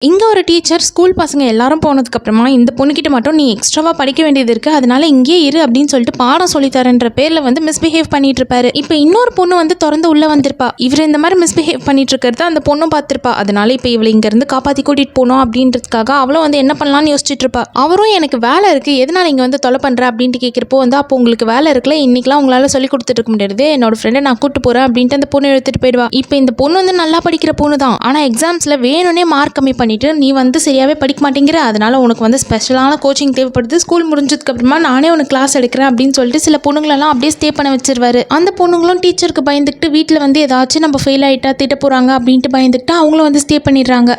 இங்கே ஒரு teacher school பசங்க எல்லாரும் போனதுக்கப்புறமா இந்த பொண்ணுக்கிட்ட மட்டும் நீ எக்ஸ்ட்ராவாக படிக்க வேண்டியது இருக்குது, அதனால இங்கேயே இரு அப்படின்னு சொல்லிட்டு பாடம் சொல்லித்தரன்ற பேரில் வந்து மிஸ்பிஹேவ் பண்ணிட்டு இருப்பாரு. இப்போ இன்னொரு பொண்ணு வந்து திறந்து உள்ளே வந்திருப்பா. இவர் இந்த மாதிரி மிஸ்பிஹேவ் பண்ணிட்டு இருக்கிறத அந்த பொண்ணும் பார்த்துருப்பா. அதனால இப்போ இவளை இங்கேருந்து காப்பாற்றி கூட்டிகிட்டு போகணும் அப்படின்றதுக்காக அவளும் வந்து என்ன பண்ணலான்னு யோசிச்சுட்டு இருப்பா. அவரும் எனக்கு வேலை இருக்குது, எதனால இங்கே வந்து தொலை பண்ணுற அப்படின்ட்டு கேட்குறப்போ வந்து அப்போ உங்களுக்கு வேலை இருக்குல்ல, இன்னைக்கெலாம் உங்களால் சொல்லி கொடுத்துட்டு இருக்க முடியாது, என்னோட ஃப்ரெண்டை நான் கூப்பிட்டு போகிறேன் அப்படின்ட்டு அந்த பொண்ணு எடுத்துகிட்டு போயிடுவா. இப்போ இந்த பொண்ணு வந்து நல்லா படிக்கிற பொண்ணு தான், ஆனால் எக்ஸாம்ஸில் வேணும்னே மார்க் கம்மி பண்ணிட்டு நீ வந்து சரியாவே படிக்க மாட்டேங்கிற, அதனால உனக்கு வந்து ஸ்பெஷலான கோச்சிங் தேவைப்படுது, ஸ்கூல் முடிஞ்சதுக்கு அப்புறமா நானே உனக்கு கிளாஸ் எடுக்கிறேன் அப்படின்னு சொல்லிட்டு சில பொண்ணுங்களெல்லாம் அப்படியே ஸ்டே பண்ண வச்சிருவாரு. அந்த பொண்ணுங்களும் டீச்சருக்கு பயந்துக்கிட்டு வீட்டில் வந்து ஏதாச்சும் நம்ம ஃபெயில் ஆகிட்டா திட்ட போகிறாங்க அப்படின்ட்டு பயந்துக்கிட்டு அவங்களும் வந்து ஸ்டே பண்ணிடுறாங்க.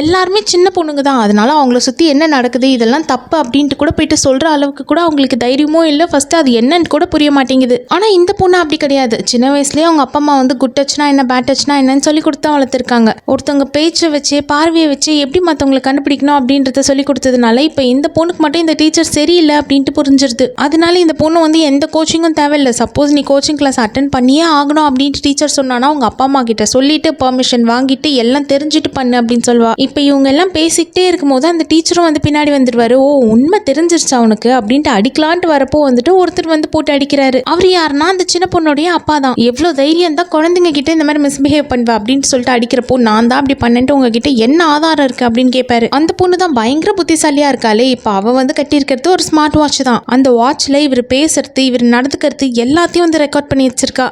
எல்லாருமே சின்ன பொண்ணுங்க தான், அதனால அவங்கள சுற்றி என்ன நடக்குது இதெல்லாம் தப்பு அப்படின்ட்டு கூட போயிட்டு சொல்கிற அளவுக்கு கூட அவங்களுக்கு தைரியமும் இல்லை. ஃபஸ்ட்டு அது என்னன்னு கூட புரிய மாட்டேங்குது. ஆனால் இந்த பொண்ணு அப்படி கிடையாது. சின்ன வயசுலேயே அவங்க அப்பா அம்மா வந்து குட் டச்னா என்ன பேட் டச்னா என்னன்னு சொல்லி கொடுத்தா வளர்த்துருக்காங்க. ஒருத்தவங்க பேச்சை வச்சு பார்வையை வச்சு எப்படி மற்றவங்களை கண்டுபிடிக்கணும் அப்படின்றத சொல்லி கொடுத்ததுனால இப்போ இந்த பொண்ணுக்கு மட்டும் இந்த டீச்சர் சரியில்லை அப்படின்ட்டு புரிஞ்சிருது. அதனால இந்த பொண்ணு வந்து எந்த கோச்சிங்கும் தேவையில்லை. சப்போஸ் நீ கோச்சிங் கிளாஸ் அட்டன் பண்ணியே ஆகணும் அப்படின்ட்டு டீச்சர் சொன்னானா அவங்க அப்பா அம்மா கிட்ட சொல்லிட்டு பெர்மிஷன் வாங்கிட்டு எல்லாம் தெரிஞ்சுட்டு பண்ணு அப்படின்னு சொல்லுவா. இப்போ இவங்க எல்லாம் பேசிக்கிட்டே இருக்கும்போது அந்த டீச்சரும் வந்து பின்னாடி வந்துடுவாரு. ஓ உண்மை தெரிஞ்சிருச்சா அவனுக்கு அப்படின்ட்டு அடிக்கலான்ட்டு வரப்போ வந்துட்டு ஒருத்தர் வந்து போட்டு அடிக்கிறாரு. அவர் யாருன்னா அந்த சின்ன பொண்ணுடைய அப்பா தான். எவ்வளோ தைரியம் தான் குழந்தைங்க கிட்ட இந்த மாதிரி மிஸ்பிஹேவ் பண்ணுவா அப்படின்ட்டு சொல்லிட்டு அடிக்கிறப்போ நான் தான் அப்படி பண்ணிட்டு உங்ககிட்ட என்ன ஆதாரம் இருக்கு அப்படின்னு கேட்பாரு. அந்த பொண்ணு தான் பயங்கர புத்திசாலியா இருக்காளே, இப்போ அவ வந்து கட்டியிருக்கிறது ஒரு ஸ்மார்ட் வாட்ச் தான். அந்த வாட்ச்ல இவர் பேசுறது இவர் நடந்துக்கிறது எல்லாத்தையும் வந்து ரெக்கார்ட் பண்ணி வச்சிருக்கா.